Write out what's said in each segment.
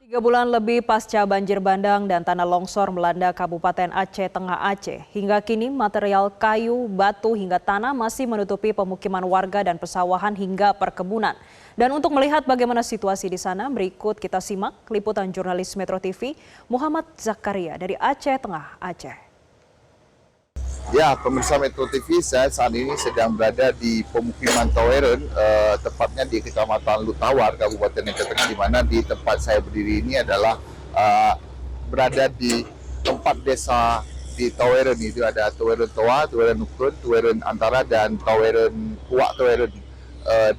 3 bulan lebih pasca banjir bandang dan tanah longsor melanda Kabupaten Aceh Tengah Aceh. Hingga kini material kayu, batu hingga tanah masih menutupi pemukiman warga dan persawahan hingga perkebunan. Dan untuk melihat bagaimana situasi di sana, berikut kita simak liputan jurnalis Metro TV Muhammad Zakaria dari Aceh Tengah Aceh. Ya, pemirsa Metro TV, saya saat ini sedang berada di pemukiman Taweren, tepatnya di Kecamatan Lutawar, Kabupaten Aceh Tengah, di mana di tempat saya berdiri ini adalah berada di tempat desa di Taweren. Itu ada Taweren Toa, Taweren Nukun, Taweren Antara, dan Taweren Kuak Taweren.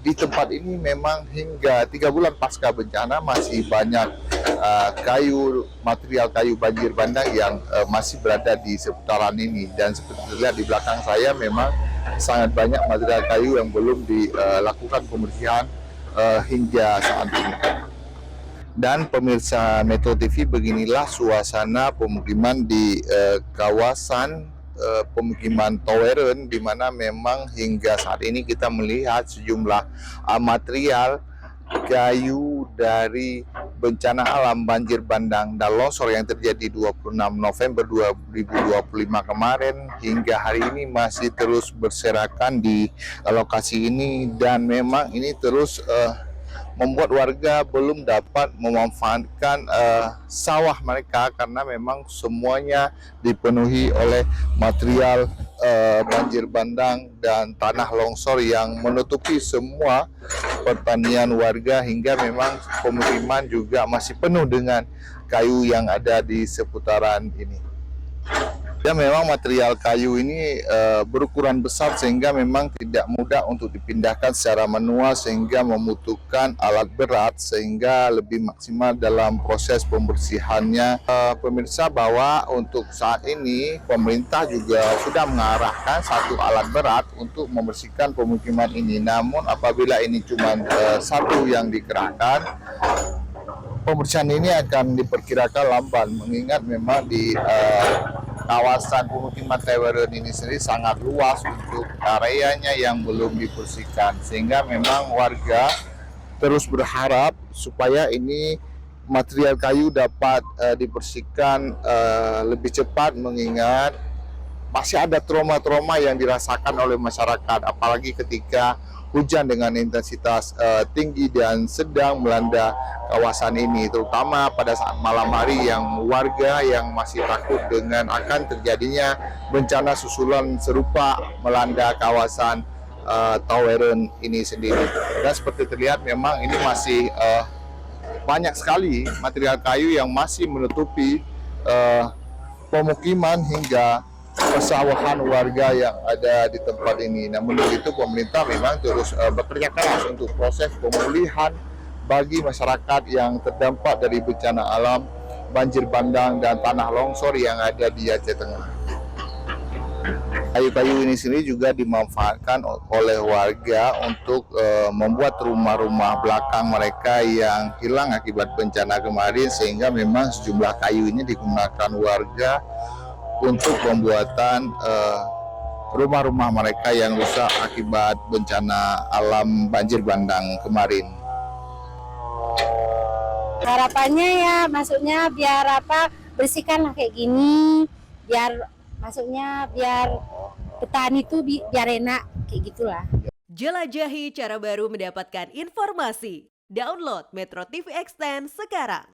Di tempat ini memang hingga 3 bulan pasca bencana masih banyak material kayu banjir bandang yang masih berada di seputaran ini. Dan seperti terlihat di belakang saya, memang sangat banyak material kayu yang belum dilakukan pembersihan hingga saat ini. Dan pemirsa Metro TV, beginilah suasana pemukiman di kawasan pemukiman Taweren, di mana memang hingga saat ini kita melihat sejumlah material kayu dari bencana alam banjir bandang dan longsor yang terjadi 26 November 2025 kemarin hingga hari ini masih terus berserakan di lokasi ini. Dan memang ini terus membuat warga belum dapat memanfaatkan sawah mereka, karena memang semuanya dipenuhi oleh material banjir bandang dan tanah longsor yang menutupi semua pertanian warga, hingga memang pemukiman juga masih penuh dengan kayu yang ada di seputaran ini. Dan memang material kayu ini berukuran besar sehingga memang tidak mudah untuk dipindahkan secara manual, sehingga membutuhkan alat berat sehingga lebih maksimal dalam proses pembersihannya. Pemirsa, bahwa untuk saat ini pemerintah juga sudah mengarahkan satu alat berat untuk membersihkan pemukiman ini. Namun apabila ini cuma satu yang dikerahkan, pembersihan ini akan diperkirakan lamban, mengingat memang di kawasan pemukiman Taweren ini sendiri sangat luas untuk areanya yang belum dibersihkan, sehingga memang warga terus berharap supaya ini material kayu dapat dibersihkan lebih cepat, mengingat masih ada trauma-trauma yang dirasakan oleh masyarakat, apalagi ketika hujan dengan intensitas tinggi dan sedang melanda kawasan ini, terutama pada saat malam hari, yang warga yang masih takut dengan akan terjadinya bencana susulan serupa melanda kawasan Taweren ini sendiri. Dan seperti terlihat memang ini masih banyak sekali material kayu yang masih menutupi pemukiman hingga persawahan warga yang ada di tempat ini. Namun begitu, pemerintah memang terus bekerja keras untuk proses pemulihan bagi masyarakat yang terdampak dari bencana alam banjir bandang dan tanah longsor yang ada di Aceh Tengah. Kayu-kayu ini sendiri juga dimanfaatkan oleh warga untuk membuat rumah-rumah belakang mereka yang hilang akibat bencana kemarin, sehingga memang sejumlah kayu ini digunakan warga untuk pembuatan rumah-rumah mereka yang rusak akibat bencana alam banjir bandang kemarin. Harapannya ya, maksudnya biar bersihkan kayak gini, biar petani tuh biar enak, kayak gitulah. Jelajahi cara baru mendapatkan informasi. Download Metro TV Extend sekarang.